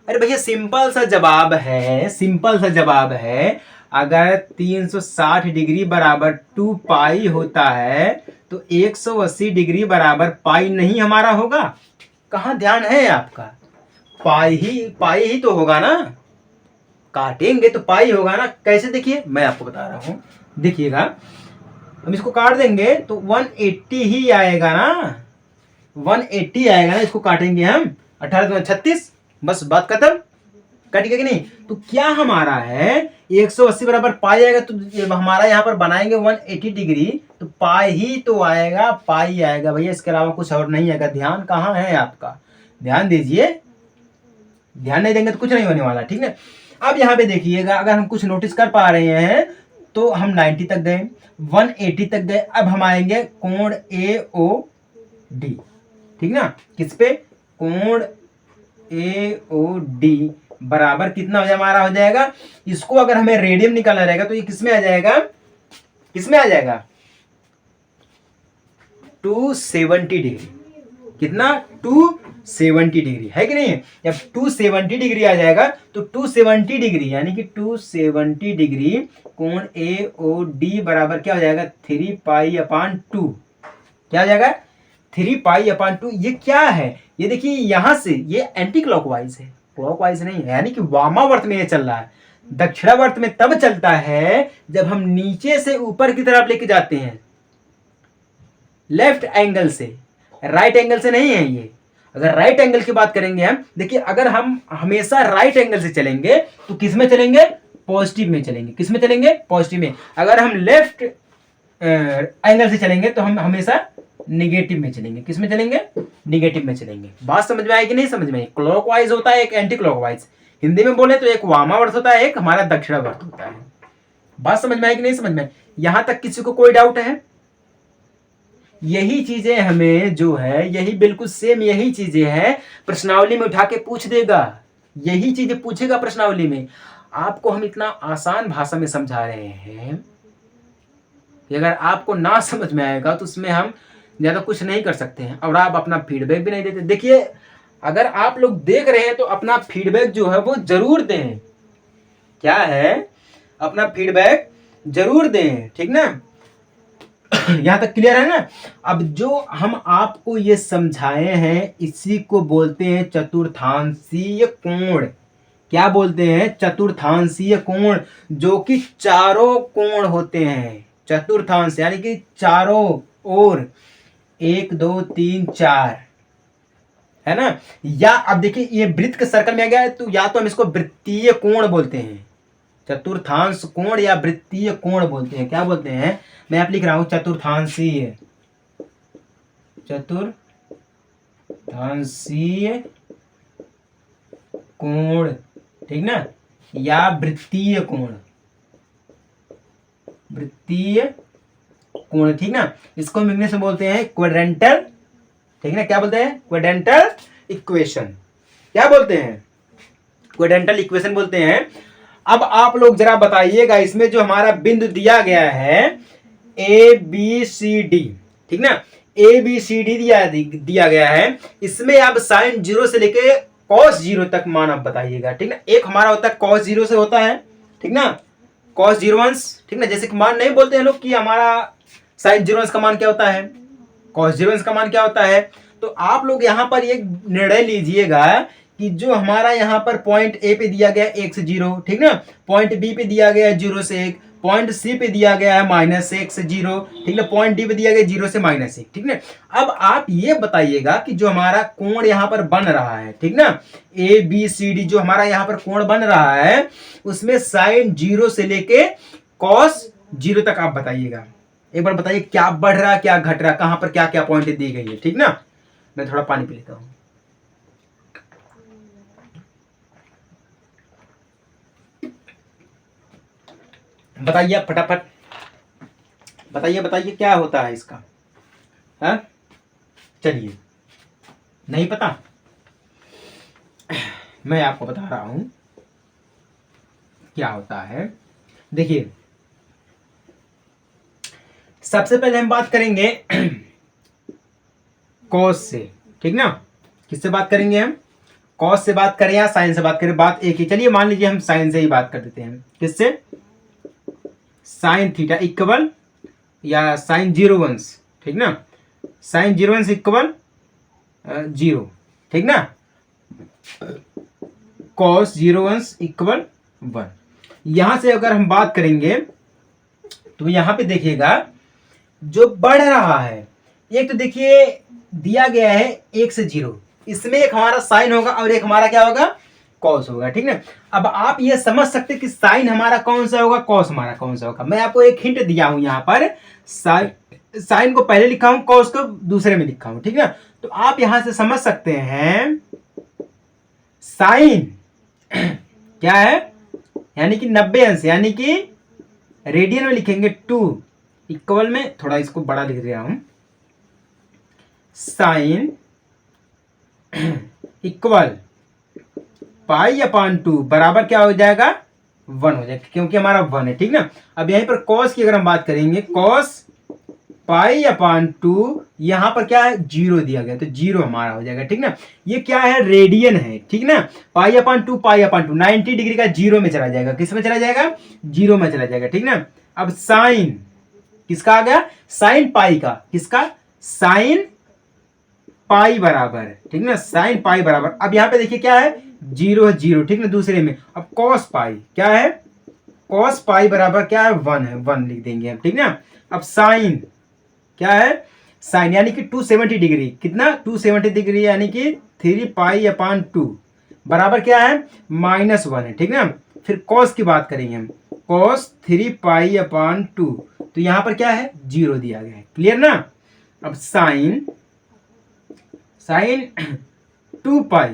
अरे भैया सिंपल सा जवाब है, सिंपल सा जवाब है। अगर 360 डिग्री बराबर 2 पाई होता है तो 180 डिग्री बराबर पाई नहीं हमारा होगा। कहाँ ध्यान है आपका, पाई ही तो होगा ना, काटेंगे तो पाई होगा ना। कैसे, देखिए मैं आपको बता रहा हूं, देखिएगा, हम इसको काट देंगे तो 180 ही आएगा ना, 180 आएगा ना। इसको काटेंगे हम, 18 36, बस बात खत्म, कट गया कि नहीं। तो क्या हमारा है, 180 बराबर पाई आएगा तो हमारा यहाँ पर बनाएंगे 180 डिग्री तो पाई ही तो आएगा, पाई आएगा भैया, इसके अलावा कुछ और नहीं आएगा। ध्यान कहाँ है आपका, ध्यान दीजिए, ध्यान नहीं देंगे तो कुछ नहीं होने वाला। ठीक है, अब यहाँ पे देखिएगा, अगर हम कुछ नोटिस कर पा रहे हैं तो हम 90 तक गए, 180 तक गए। अब हम आएंगे कोण ए ओ डी। ठीक ना, किस पे, कोण ए ओ डी बराबर कितना हो जाए, हमारा हो जाएगा, इसको अगर हमें रेडियन निकालना रहेगा तो ये किसमें आ जाएगा, किसमें आ जाएगा, 270 डिग्री। कितना, 270 डिग्री है कि नहीं। जब 270 डिग्री आ जाएगा तो 270 डिग्री यानी कि 270 डिग्री कोण ए ओ डी बराबर क्या हो जाएगा, 3 पाई/2। क्या हो जाएगा, 3 पाई/2। ये क्या है, ये देखिए यहां से ये एंटी क्लॉकवाइज है, क्लॉकवाइज नहीं है, यानी कि वामावर्त में ये चल रहा है। दक्षिणावर्त में तब चलता है जब हम नीचे से ऊपर की तरफ लेके जाते हैं, लेफ्ट एंगल से, राइट एंगल से नहीं है ये। अगर राइट एंगल की बात करेंगे हम, देखिए अगर हम हमेशा राइट एंगल से चलेंगे तो किस में चलेंगे, पॉजिटिव में चलेंगे। किस में चलेंगे, पॉजिटिव में। अगर हम लेफ्ट एंगल से चलेंगे तो हम हमेशा निगेटिव में चलेंगे। किस में चलेंगे, निगेटिव में चलेंगे। बात समझ में आएगी नहीं समझ में, क्लॉकवाइज होता है, एक एंटी क्लॉकवाइज। हिंदी में बोले तो एक वामावर्त होता है, एक हमारा दक्षिणावर्त होता है। बात समझ में आएगी नहीं समझ में, यहां तक किसी को कोई डाउट है। यही चीजें हमें जो है, यही बिल्कुल सेम यही चीजें हैं प्रश्नावली में उठा के पूछ देगा, यही चीजें पूछेगा प्रश्नावली में। आपको हम इतना आसान भाषा में समझा रहे हैं कि अगर आपको ना समझ में आएगा तो उसमें हम ज्यादा कुछ नहीं कर सकते हैं, और आप अपना फीडबैक भी नहीं देते। देखिए अगर आप लोग देख रहे हैं तो अपना फीडबैक जो है वो जरूर दें। क्या है, अपना फीडबैक जरूर दें। ठीक ना, यहां तक क्लियर है ना। अब जो हम आपको ये समझाए हैं इसी को बोलते हैं चतुर्थांशीय कोण। क्या बोलते हैं, चतुर्थांशीय कोण, जो कि चारों कोण होते हैं। चतुर्थांश यानी कि चारों ओर, 1 2 3 4, है ना। या अब देखिए ये वृत्त के सर्कल में आ गया है तो या तो हम इसको वृत्तीय कोण बोलते हैं, चतुर्थांश कोण या वृत्तीय कोण बोलते हैं। क्या बोलते हैं, मैं आप लिख रहा हूं चतुर्थांशीय, चतुर्थांशीय कोण। ठीक ना, या वृत्तीय कोण, वृत्तीय कोण। ठीक ना, इसको हम इंग्लिश में बोलते हैं क्वाड्रेंटल। ठीक ना, क्या बोलते हैं, क्वाड्रेंटल इक्वेशन। क्या बोलते हैं, क्वाड्रेंटल इक्वेशन बोलते हैं। अब आप लोग जरा बताइएगा, इसमें जो हमारा बिंदु दिया गया है ए बी सी डी, ठीक ना, ए बी सी डी दिया गया है। इसमें आप साइन 0 से लेके कॉस 0 तक मान आप बताइएगा। ठीक ना, एक हमारा होता है कॉस 0 से होता है, ठीक ना, कॉस 0 अंश। ठीक ना, जैसे कि मान नहीं बोलते हैं लोग कि हमारा साइन 0 अंश का मान क्या होता है, कॉस 0 अंश का मान क्या होता है। तो आप लोग यहाँ पर एक निर्णय लीजिएगा कि जो हमारा यहाँ पर पॉइंट ए पे दिया गया 1 से 0, ठीक ना, पॉइंट बी पे दिया गया 0 से 1, पॉइंट सी पे दिया गया है -1 से 0, ठीक है। पॉइंट डी पे दिया गया 0 से -1, ठीक है। अब आप ये बताइएगा कि जो हमारा कोण यहाँ पर बन रहा है, ठीक ना, ए बी सी डी जो हमारा यहाँ पर कोण बन रहा है, उसमें साइन 0 से लेके कॉस 0 तक आप बताइएगा। एक बार बताइए क्या बढ़ रहा है, क्या घट रहा है, कहां पर क्या क्या पॉइंट दी गई है, ठीक ना। मैं थोड़ा पानी पी लेता हूं। बताइए आप फटाफट, बताइए बताइए क्या होता है इसका, है? चलिए, नहीं पता, मैं आपको बता रहा हूं क्या होता है। देखिए, सबसे पहले हम बात करेंगे कॉस से, ठीक ना। किससे बात करेंगे हम? कॉस से बात करें या साइन से बात करें, बात एक ही। चलिए मान लीजिए हम साइन से ही बात कर देते हैं। किससे? साइन थीटा इक्वल या साइन 0 ठीक ना, साइन 0 इक्वल 0, ठीक ना, कॉस 0 इक्वल 1। यहां से अगर हम बात करेंगे तो यहां पे देखिएगा जो बढ़ रहा है, एक तो देखिए दिया गया है 1 से 0, इसमें एक हमारा साइन होगा और एक हमारा क्या होगा, कॉस होगा, ठीक ना। अब आप ये समझ सकते कि साइन हमारा कौन सा होगा, कॉस हमारा कौन सा होगा। मैं आपको एक हिंट दिया हूं, यहाँ पर साइन को पहले लिखा हूं, कॉस को दूसरे में लिखा हूं, ठीक ना। तो आप यहां से समझ सकते हैं साइन क्या है, यानी कि 90 अंश, यानी कि रेडियन में लिखेंगे 2 इक्वल में, थोड़ा इसको बड़ा लिख रहा हूं, साइन इक्वल π/2 बराबर क्या हो जाएगा, 1 हो जाएगा, क्योंकि हमारा 1 है, ठीक ना। अब यहीं पर कॉस की अगर हम बात करेंगे, कॉस π/2, यहां पर क्या है, 0 दिया गया, तो 0 हमारा हो जाएगा, ठीक ना। ये क्या है, रेडियन है, ठीक ना। π/2 90 डिग्री का 0 में चला जाएगा, किस में चला जाएगा, 0 में चला जाएगा, ठीक ना। अब साइन किसका आ गया, साइन पाई का, किसका, साइन पाई बराबर, ठीक ना, साइन पाई बराबर। अब यहाँ पे देखिए क्या है, 0 है, 0, ठीक ना, दूसरे में। अब कॉस पाई क्या है, कॉस पाई बराबर क्या है, 1 है, 1 लिख देंगे हम, ठीक ना। अब साइन क्या है, साइन यानी कि 270 डिग्री, कितना, 270 डिग्री यानी कि 3π/2 बराबर क्या है, -1 है, ठीक ना। फिर कॉस की बात करेंगे हम, कॉस 3π/2, तो यहां पर क्या है, 0 दिया गया है, क्लियर ना। अब साइन 2π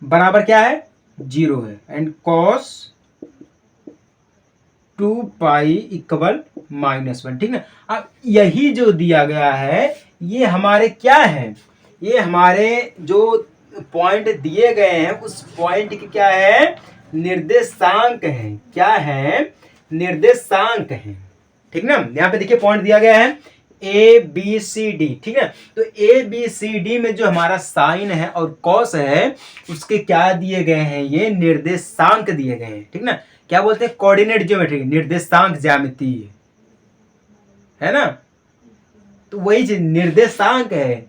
बराबर क्या है, 0 है, एंड कॉस 2π इक्वल -1, ठीक ना। अब यही जो दिया गया है, ये हमारे क्या है, ये हमारे जो पॉइंट दिए गए हैं उस पॉइंट की क्या है, निर्देशांक है, क्या है, निर्देशांक है, ठीक ना। यहाँ पे देखिए पॉइंट दिया गया है ए बी सी डी, ठीक है। तो ए बी सी डी में जो हमारा साइन है और कॉस है, उसके क्या दिए गए हैं, ये निर्देशांक दिए गए हैं, ठीक ना। क्या बोलते हैं, कोऑर्डिनेट ज्योमेट्री, निर्देशांक ज्यामिति, है ना। तो वही चीज निर्देशांक है,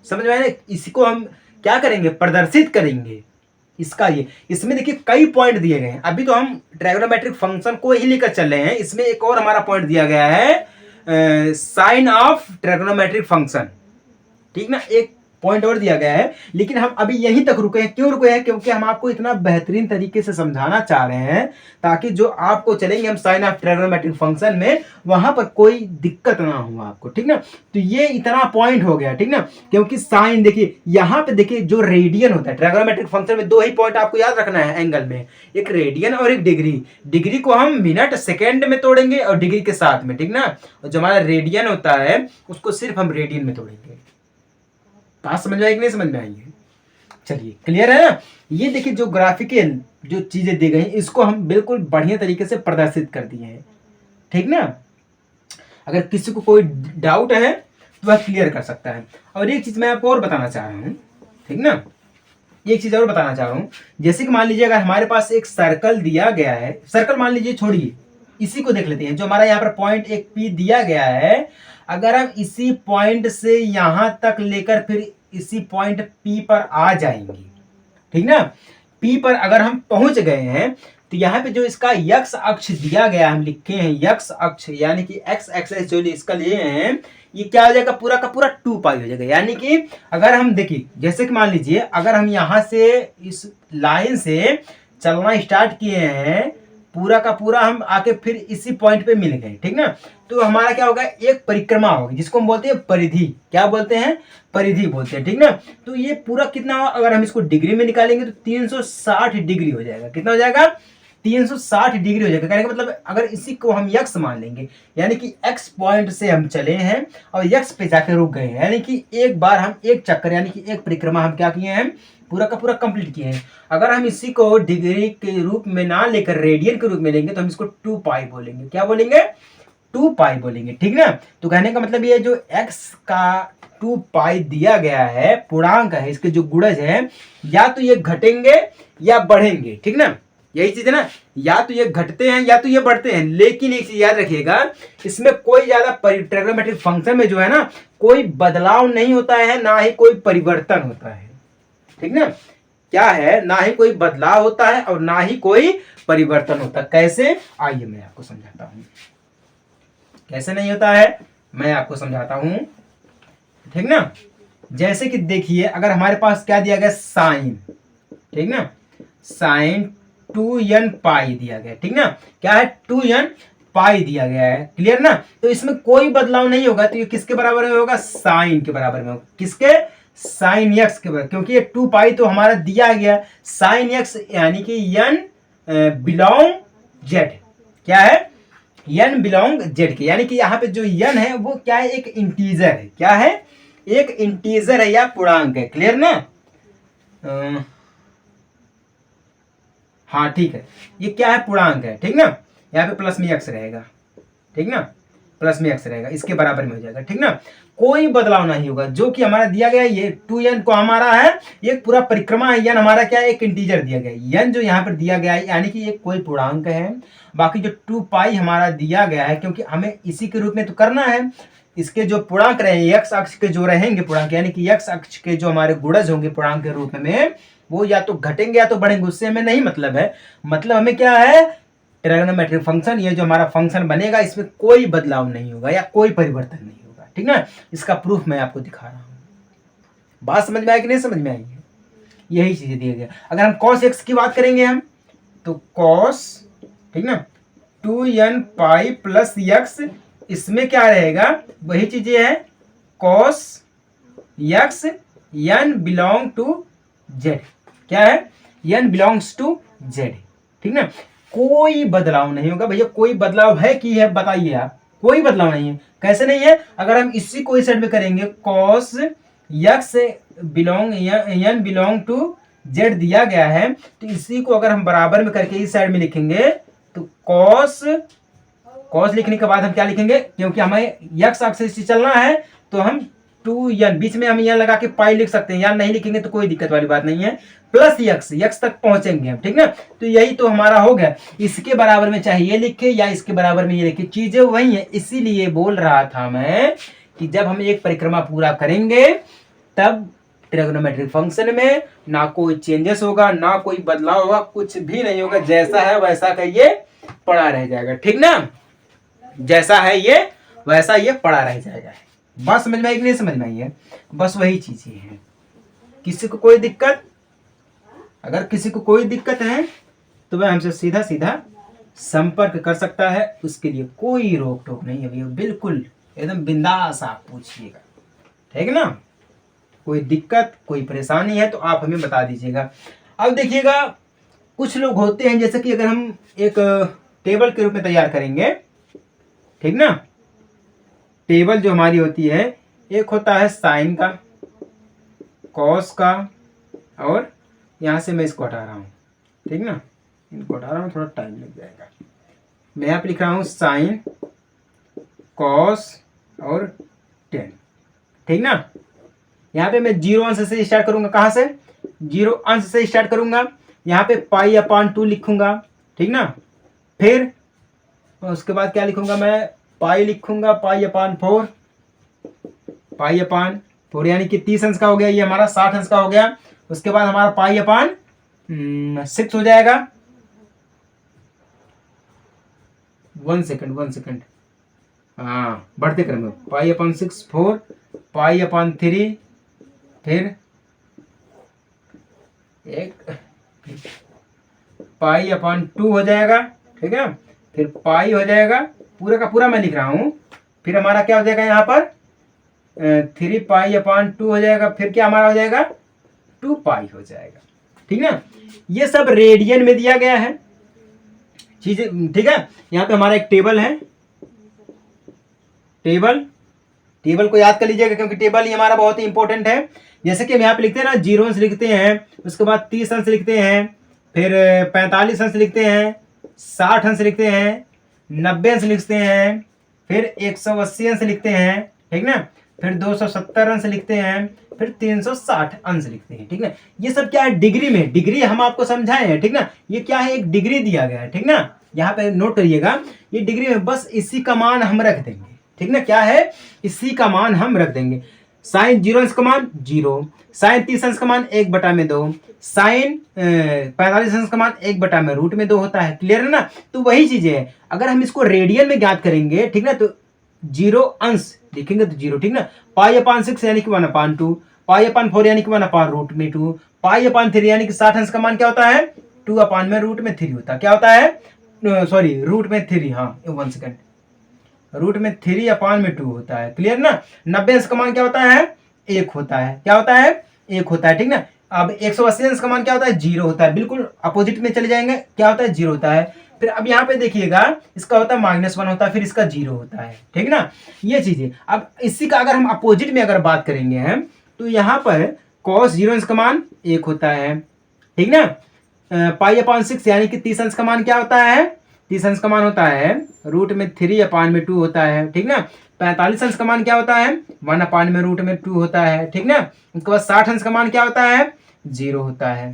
समझ में आया ना। इसको हम क्या करेंगे, प्रदर्शित करेंगे इसका, ये इसमें देखिए कई पॉइंट दिए गए हैं। अभी तो हम ट्रायगोनोमेट्रिक फंक्शन को ही लेकर चल रहे हैं, इसमें एक और हमारा पॉइंट दिया गया है, साइन ऑफ ट्रायगोनोमेट्रिक फंक्शन, ठीक ना, एक पॉइंट और दिया गया है। लेकिन हम अभी यहीं तक रुके हैं, क्यों रुके हैं, क्योंकि हम आपको इतना बेहतरीन तरीके से समझाना चाह रहे हैं ताकि जो आपको चलेंगे हम साइन ऑफ ट्रायगोनोमेट्रिक फंक्शन में, वहां पर कोई दिक्कत ना हो आपको, ठीक ना। तो ये इतना पॉइंट हो गया, ठीक ना, क्योंकि साइन देखिए यहाँ पे देखिए जो रेडियन होता है ट्रायगोनोमेट्रिक फंक्शन में, 2 ही पॉइंट आपको याद रखना है एंगल में, एक रेडियन और एक डिग्री। डिग्री को हम मिनट सेकेंड में तोड़ेंगे और डिग्री के साथ में, ठीक ना। और जो हमारा रेडियन होता है उसको सिर्फ हम रेडियन में तोड़ेंगे। बात समझ में आएगी, नहीं समझ में आएंगे, चलिए क्लियर है ना। ये देखिए जो ग्राफिकल जो चीजें दी गई इसको हम बिल्कुल बढ़िया तरीके से प्रदर्शित कर दिए हैं, ठीक ना। अगर किसी को कोई डाउट है तो वह क्लियर कर सकता है। और एक चीज मैं आपको और बताना चाह रहा हूं, ठीक ना, एक चीज और बताना चाह रहा हूं। जैसे कि मान लीजिए अगर हमारे पास एक सर्कल दिया गया है, सर्कल मान लीजिए, छोड़िए इसी को देख लेते हैं, जो हमारा यहाँ पर पॉइंट एक पी दिया गया है, अगर हम इसी पॉइंट से यहां तक लेकर फिर इसी पॉइंट पी पर आ जाएंगे, ठीक ना, पी पर अगर हम पहुंच गए हैं तो यहाँ पे जो इसका यक्स अक्ष दिया गया, हम लिखे हैं यक्स अक्ष, यानी कि एक्स एक्सेस जो इसका लिए हैं, ये क्या हो जाएगा, पूरा का पूरा 2 पाई हो जाएगा। यानी कि अगर हम देखिए, जैसे कि मान लीजिए अगर हम यहाँ से इस लाइन से चलना स्टार्ट किए हैं, पूरा का पूरा हम आके फिर इसी पॉइंट पे मिल गए, ठीक ना, तो हमारा क्या होगा, एक परिक्रमा होगी जिसको हम बोलते हैं परिधि। क्या बोलते हैं, परिधि बोलते हैं, ठीक ना। तो ये पूरा कितना, अगर हम इसको डिग्री में निकालेंगे तो 360 डिग्री हो जाएगा। कितना हो जाएगा, 360 डिग्री हो जाएगा। कहने का मतलब अगर इसी को हम यक्स मान लेंगे, यानी कि एक्स पॉइंट से हम चले हैं और यक्स पे जाकर रुक गए हैं, यानी कि एक बार हम एक चक्कर यानी कि एक परिक्रमा हम क्या किए हैं, पूरा का पूरा कंप्लीट किए हैं। अगर हम इसी को डिग्री के रूप में ना लेकर रेडियन के रूप में लेंगे तो हम इसको 2 पाई बोलेंगे। क्या बोलेंगे, 2 पाई बोलेंगे, ठीक ना। तो कहने का मतलब ये जो x का 2 पाई दिया गया है, पूर्णांक है, इसके जो गुणज है, या तो ये घटेंगे या बढ़ेंगे, ठीक ना, यही चीज है ना, या तो ये घटते हैं या तो ये बढ़ते हैं। लेकिन एक चीज याद रखिएगा, इसमें कोई ज्यादा ट्रिग्नोमेट्रिक फंक्शन में जो है ना, कोई बदलाव नहीं होता है, ना ही कोई परिवर्तन होता है, ठीक ना। क्या है, ना ही कोई बदलाव होता है और ना ही कोई परिवर्तन होता। कैसे, आइए मैं आपको समझाता हूं। कैसे नहीं होता है, मैं आपको समझाता हूं, ठीक ना। जैसे कि देखिए, अगर हमारे पास क्या दिया गया, साइन, ठीक ना, साइन 2n पाई दिया गया, ठीक ना, क्या है, 2n पाई दिया गया है, क्लियर ना। तो इसमें कोई बदलाव नहीं होगा, तो ये किसके बराबर में होगा, साइन के बराबर में होगा। किसके, साइन एक्स के बराबर, क्योंकि ये 2 पाई तो हमारा दिया गया, साइन एक्स यानी कि n बिलोंग जेड, क्या है, n बिलोंग जेड के, यानी कि यहाँ पे जो n है वो क्या है, एक इंटीजर है। क्या है, एक इंटीजर है या पूर्णांक है, क्लियर ना। हाँ ठीक है, ये क्या है, पूर्णांक है, ठीक ना। यहाँ पे प्लस में एक्स रहेगा, ठीक ना, प्लस में एक्स रहेगा, इसके बराबर में हो जाएगा, ठीक ना। कोई बदलाव नहीं होगा, जो कि हमारा दिया गया ये 2n को हमारा है, ये पूरा परिक्रमा है, n हमारा क्या है, एक इंटीजर दिया गया है, n जो यहाँ पर दिया गया है यानी कि ये कोई पूर्णांक है। बाकी जो 2 पाई हमारा दिया गया है, क्योंकि हमें इसी के रूप में तो करना है, इसके जो पूर्णांक रहेंगे, x अक्ष के जो रहेंगे पूर्णांक, यानी कि x अक्ष के जो हमारे गुणज होंगे पूर्णांक के रूप में, वो या तो घटेंगे या तो बढ़ेंगे, उससे हमें नहीं मतलब है। मतलब हमें क्या है, ट्रिग्नोमेट्रिक फंक्शन, ये जो हमारा फंक्शन बनेगा इसमें कोई बदलाव नहीं होगा या कोई परिवर्तन नहीं होगा, ठीक ना। इसका प्रूफ मैं आपको दिखा रहा हूं। बात समझ में आई कि नहीं समझ में आई है, यही चीजें दिया गया। अगर हम cos x की बात करेंगे हम, तो cos, ठीक ना, 2n पाई प्लस x, इसमें क्या रहेगा, वही चीजें हैं, cos x n belong to z, क्या है, n बिलोंग्स टू z, ठीक ना। कोई बदलाव नहीं होगा भैया, कोई बदलाव है कि है, बताइए आप, कोई बदलाव नहीं है। कैसे नहीं है, अगर हम इसी को इस साइड में करेंगे, cos x belong n belong to z दिया गया है, तो इसी को अगर हम बराबर में करके इस साइड में लिखेंगे, तो cos लिखने के बाद हम क्या लिखेंगे, क्योंकि हमें x अक्ष से चलना है, तो हम 2n, बीच में हम यहाँ लगा के पाई लिख सकते हैं, या नहीं लिखेंगे तो कोई दिक्कत वाली बात नहीं है, प्लस x तक पहुंचेंगे हम, ठीक ना। तो यही तो हमारा हो गया, इसके बराबर में चाहे ये लिखे या इसके बराबर में ये लिखे, चीजें वही है। इसीलिए बोल रहा था मैं कि जब हम एक परिक्रमा पूरा करेंगे तब ट्रिग्नोमेट्रिक फंक्शन में ना कोई चेंजेस होगा, ना कोई बदलाव होगा, कुछ भी नहीं होगा, जैसा है वैसा का ये पड़ा रह जाएगा, ठीक ना, जैसा है ये वैसा ये पड़ा रह जाएगा। बात समझ में आई कि नहीं समझ में आई है, बस वही चीजें हैं। किसी को कोई दिक्कत, अगर किसी को कोई दिक्कत है तो वह हमसे सीधा सीधा संपर्क कर सकता है, उसके लिए कोई रोक टोक नहीं है भैया, बिल्कुल एकदम बिंदास आप पूछिएगा, ठीक ना। कोई दिक्कत कोई परेशानी है तो आप हमें बता दीजिएगा। अब देखिएगा, कुछ लोग होते हैं, जैसे कि अगर हम एक टेबल के रूप में तैयार करेंगे, ठीक ना, टेबल जो हमारी होती है, एक होता है साइन का, कॉस का, और यहाँ से मैं इसको हटा रहा हूँ, ठीक ना, इनको हटा रहा हूँ, थोड़ा टाइम लग जाएगा। मैं यहाँ पे लिख रहा हूँ साइन, कॉस और टेन, ठीक ना। यहाँ पे मैं 0 अंश से स्टार्ट करूंगा, कहाँ से, 0 अंश से स्टार्ट करूंगा, यहाँ पे पाई अपॉन 2 लिखूंगा, ठीक ना। फिर उसके बाद क्या लिखूंगा मैं, पाई लिखूंगा, पाई अपॉन 4, पाई अपॉन 4 यानी कि 30 अंश का हो गया, ये हमारा 60 अंश का हो गया। उसके बाद हमारा पाई अपॉन 6 हो जाएगा, 1 सेकंड, हाँ बढ़ते क्रम में, पाई अपॉन 6 4, पाई अपॉन 3, फिर एक पाई अपॉन 2 हो जाएगा, ठीक है, फिर पाई हो जाएगा, पूरा का पूरा मैं लिख रहा हूँ, फिर हमारा क्या हो जाएगा यहाँ पर 3 पाई अपॉन 2 हो जाएगा, फिर क्या हमारा हो जाएगा 2 पाई हो जाएगा, ठीक है। ये सब रेडियन में दिया गया है चीजें, ठीक है। यहाँ पे हमारा एक टेबल है, टेबल को याद कर लीजिएगा क्योंकि टेबल ही हमारा बहुत ही इंपॉर्टेंट है। जैसे कि हम यहाँ पे लिखते हैं ना, 0 अंश लिखते हैं, उसके बाद 30 अंश लिखते हैं, फिर 45 अंश लिखते हैं, 60 अंश लिखते हैं, 90 अंश लिखते हैं, फिर 180 अंश लिखते हैं, ठीक ना, फिर 270 अंश लिखते हैं, फिर 360 अंश लिखते हैं, ठीक ना। ये सब क्या है डिग्री में, डिग्री हम आपको समझाए हैं, ठीक ना। ये क्या है, एक डिग्री दिया गया है, ठीक ना, यहाँ पे नोट करिएगा, ये डिग्री में बस इसी का मान हम रख देंगे, ठीक ना। क्या है, इसी का मान हम रख देंगे। साइन 0 अंश का मान 0, साइन 30 अंश का मान 1/2, साइन 45 अंश का मान 1/√2 होता है, क्लियर है ना। तो वही चीजें है, अगर हम इसको रेडियन में ज्ञात करेंगे, ठीक ना, तो 0 अंश लिखेंगे तो 0, ठीक ना। पाई अपॉन 6 यानी कि 1/2, पाई अपॉन 4 यानी कि 1/√2, पाई अपॉन 3 यानी कि 60 अंश का मान क्या होता है 2/√3 होता है, क्या होता है सॉरी √3, हाँ 1 सेकंड, √3/2 होता है, क्लियर ना। 90 अंश का मान क्या होता है 1 होता है, क्या होता है 1 होता है, ठीक ना। अब 180 अंश का मान क्या होता है 0 होता है, बिल्कुल अपोजिट में चले जाएंगे, क्या होता है 0 होता है। फिर अब यहाँ पे देखिएगा, इसका होता है -1 होता है, फिर इसका 0 होता है, ठीक ना। ये चीजें, अब इसी का अगर हम अपोजिट में अगर बात करेंगे हम, तो यहाँ पर cos 0 अंश का मान 1 होता है, ठीक ना। पाई अपॉन 6 यानी कि 30 अंश का मान क्या होता है 30 अंश का मान होता है √3/2 होता है, ठीक ना। 45 अंश का मान क्या होता है 1/√2 होता है, ठीक ना। उसके बाद 60 अंश का मान क्या होता है 0 होता है,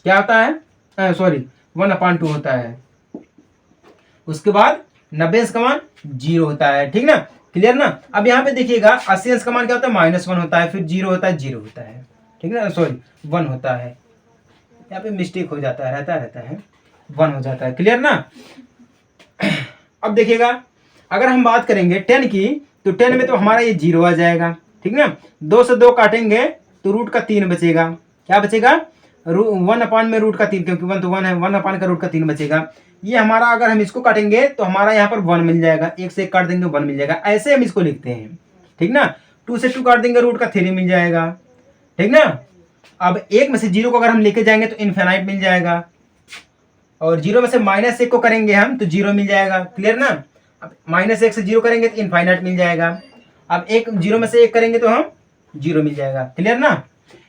क्या होता है सॉरी 1/2 होता है। उसके बाद 90 अंश का मान 0 होता है, ठीक ना, क्लियर ना। अब यहाँ पे देखिएगा 80 अंश का मान क्या होता है -1 होता है, फिर 0 होता है 0 होता है, ठीक ना, सॉरी 1 होता है, यहाँ पे मिस्टेक हो जाता है, रहता है 1 हो जाता है, क्लियर ना। अब देखिएगा, अगर हम बात करेंगे 10 की, तो 10 में तो हमारा ये 0 आ जाएगा, ठीक ना। 2 से 2 काटेंगे तो √3 बचेगा, क्या बचेगा 1/√3, क्योंकि 1 तो 1 है, 1/√3 बचेगा। ये हमारा अगर हम इसको काटेंगे तो हमारा यहाँ पर 1 मिल जाएगा, 1 से 1 काट देंगे 1 मिल जाएगा, ऐसे हम इसको लिखते हैं, ठीक ना। 2 से 2 काट देंगे √3 मिल जाएगा, ठीक ना। अब 1 में से 0 को अगर हम लेके जाएंगे तो इनफाइनाइट मिल जाएगा, और 0 में से -1 को करेंगे हम तो 0 मिल जाएगा, क्लियर ना। अब -1 से 0 करेंगे तो इनफाइनाइट मिल जाएगा, अब 0 में से 1 करेंगे तो हम 0 मिल जाएगा, क्लियर ना।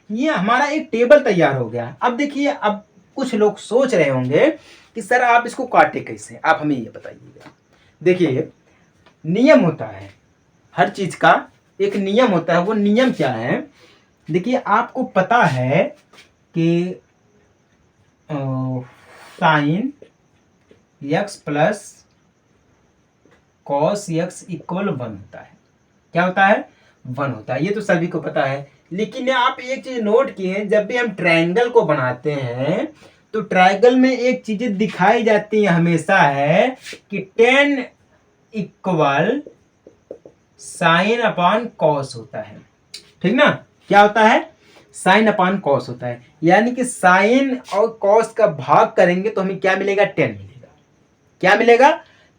ये हमारा एक टेबल तैयार हो गया। अब देखिए, अब कुछ लोग सोच रहे होंगे कि सर आप इसको काटे कैसे, आप हमें ये बताइएगा। देखिए, नियम होता है, हर चीज का एक नियम होता है। वो नियम क्या है, देखिए आपको पता है कि sine x plus cos x equal 1 होता है, क्या होता है 1 होता है, ये तो सभी को पता है। लेकिन आप एक चीज नोट किए, जब भी हम ट्रायंगल को बनाते हैं तो ट्रायंगल में एक चीज दिखाई जाती है हमेशा है कि tan equal sine upon cos होता है, ठीक ना। क्या होता है साइन अपॉन कॉस होता है, यानी कि साइन और कॉस का भाग करेंगे तो हमें क्या मिलेगा 10 मिलेगा, क्या मिलेगा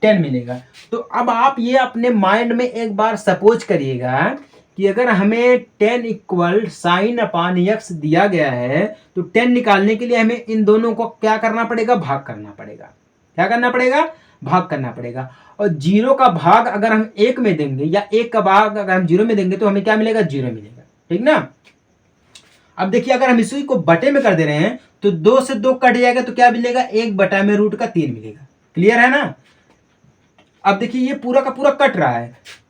10 मिलेगा। तो अब आप ये अपने माइंड में एक बार सपोज करिएगा कि अगर हमें 10 इक्वल साइन अपॉन x दिया गया है तो 10 निकालने के लिए हमें इन दोनों को क्या करना पड़ेगा भाग करना पड़ेगा, क्या करना पड़ेगा भाग करना पड़ेगा। और 0 का भाग अगर हम 1 में देंगे या 1 का भाग अगर हम 0 में देंगे तो हमें क्या मिलेगा 0 मिलेगा, ठीक ना। अब देखिए, अगर हम इसी को बटे में कर दे रहे हैं तो 2 से 2 कट जाएगा तो क्या मिलेगा 1/√3 मिलेगा, क्लियर है ना। अब देखिए, ये पूरा का पूरा कट रहा है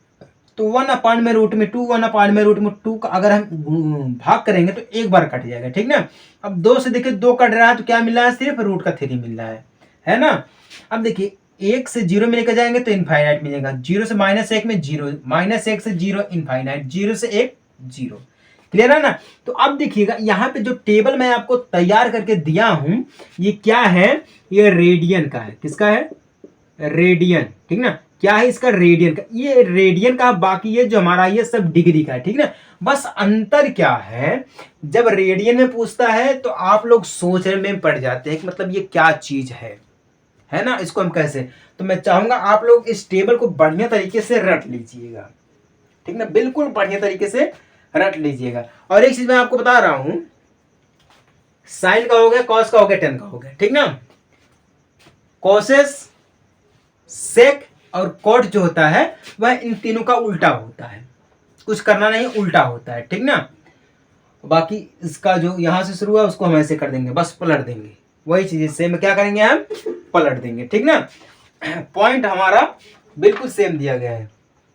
तो 1/√2 1/√2 का अगर हम भाग करेंगे तो एक बार कट जाएगा, ठीक ना। अब 2 से देखिए 2 कट रहा है तो क्या मिल रहा है सिर्फ √3 मिल रहा है ना। अब देखिए, 1 से 0 में लेकर जाएंगे तो इनफाइनाइट मिलेगा, 0 से -1 में 0, -1 से 0 इनफाइनाइट, 0 से 1 0, क्लियर है ना। तो अब देखिएगा, यहाँ पे जो टेबल मैं आपको तैयार करके दिया हूं ये क्या है, ये रेडियन का है, किसका है रेडियन, ठीक ना। क्या है इसका? रेडियन का। ये रेडियन का, बाकी ये जो हमारा ये सब डिग्री का है, ठीक ना। बस अंतर क्या है, जब रेडियन में पूछता है तो आप लोग सोचने में पड़ जाते हैं कि मतलब ये क्या चीज है ना, इसको हम कैसे। तो मैं चाहूंगा आप लोग इस टेबल को बढ़िया तरीके से रट लीजिएगा, ठीक ना, बिल्कुल बढ़िया तरीके से रट लीजिएगा। और एक चीज मैं आपको बता रहा हूं, साइन का हो गया, कॉस का हो गया, टेन का हो गया, ठीक ना। कॉसेस, सेक और कॉट जो होता है वह इन तीनों का उल्टा होता है, कुछ करना नहीं, उल्टा होता है, ठीक ना। बाकी इसका जो यहां से शुरू है उसको हम ऐसे कर देंगे, बस पलट देंगे, वही चीज सेम क्या करेंगे हम, पलट देंगे, ठीक ना। पॉइंट हमारा बिल्कुल सेम दिया गया है,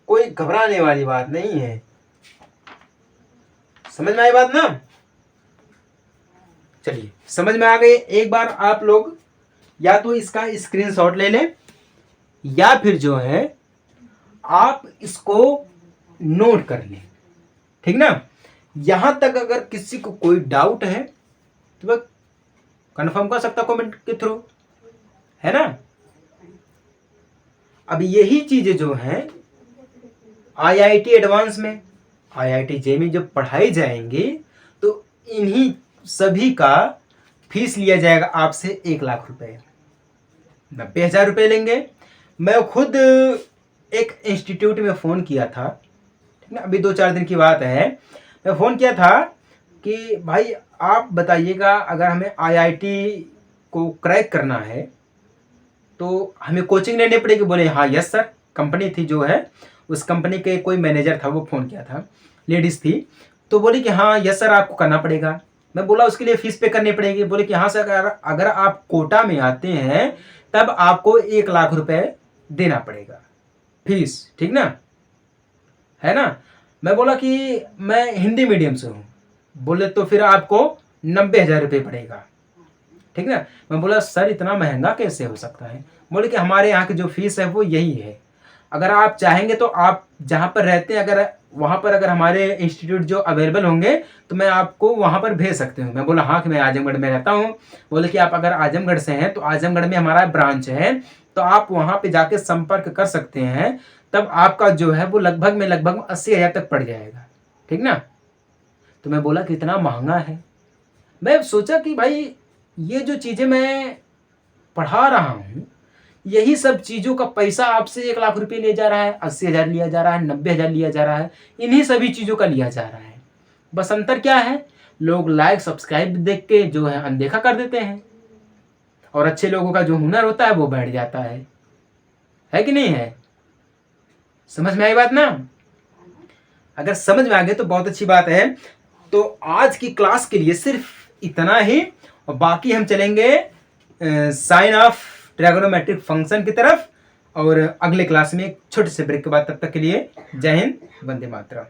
कोई घबराने वाली बात नहीं है। समझ में आई बात ना? चलिए, समझ में आ गई। एक बार आप लोग या तो इसका स्क्रीनशॉट ले लें या फिर जो है आप इसको नोट कर लें, ठीक ना। यहां तक अगर किसी को कोई डाउट है तो वह कंफर्म कर सकता कमेंट के थ्रू, है ना। अब यही चीजें जो हैं आईआईटी एडवांस में, आईआईटी जे में जब पढ़ाई जाएंगी तो इन्हीं सभी का फीस लिया जाएगा आपसे 1,00,000 रुपए, 90,000 रुपए लेंगे। मैं खुद एक इंस्टीट्यूट में फ़ोन किया था, ठीक ना, अभी 2-4 दिन की बात है। मैं फ़ोन किया था कि भाई आप बताइएगा, अगर हमें आईआईटी को क्रैक करना है तो हमें कोचिंग लेनी पड़ेगी। बोले हाँ यस सर। कंपनी थी जो है, उस कंपनी के कोई मैनेजर था, वो फ़ोन किया था, लेडीज़ थी, तो बोली कि हाँ यस सर आपको करना पड़ेगा। मैं बोला उसके लिए फ़ीस पे करनी पड़ेगी। बोले कि हाँ सर, अगर आप कोटा में आते हैं तब आपको 1,00,000 रुपए देना पड़ेगा फीस, ठीक ना, है ना। मैं बोला कि मैं हिंदी मीडियम से हूँ। बोले तो फिर आपको 90,000 रुपये पड़ेगा, ठीक ना। मैं बोला सर इतना महंगा कैसे हो सकता है? बोले कि हमारे यहाँ की जो फीस है वो यही है, अगर आप चाहेंगे तो आप जहाँ पर रहते हैं अगर वहाँ पर अगर हमारे इंस्टीट्यूट जो अवेलेबल होंगे तो मैं आपको वहाँ पर भेज सकती हूँ। मैं बोला हाँ कि मैं आजमगढ़ में रहता हूँ। बोले कि आप अगर आजमगढ़ से हैं तो आजमगढ़ में हमारा ब्रांच है, तो आप वहाँ पे जाके संपर्क कर सकते हैं, तब आपका जो है वो लगभग 80,000 तक पड़ जाएगा, ठीक ना। तो मैं बोला कि इतना महंगा है। मैं सोचा कि भाई ये जो चीज़ें मैं पढ़ा रहा हूँ, यही सब चीज़ों का पैसा आपसे 1,00,000 रुपये लिया जा रहा है, 80,000 लिया जा रहा है, 90,000 लिया जा रहा है, इन्हीं सभी चीज़ों का लिया जा रहा है। बस अंतर क्या है, लोग लाइक सब्सक्राइब देख के जो है अनदेखा कर देते हैं, और अच्छे लोगों का जो हुनर होता है वो बैठ जाता है कि नहीं है। समझ में आई बात ना? अगर समझ में आ गए तो बहुत अच्छी बात है। तो आज की क्लास के लिए सिर्फ इतना ही, और बाकी हम चलेंगे साइन ऑफ ट्रायगोनोमेट्रिक फंक्शन की तरफ, और अगले क्लास में एक छोटे से ब्रेक के बाद। तब तक के लिए जय हिंद, वंदे मातरम।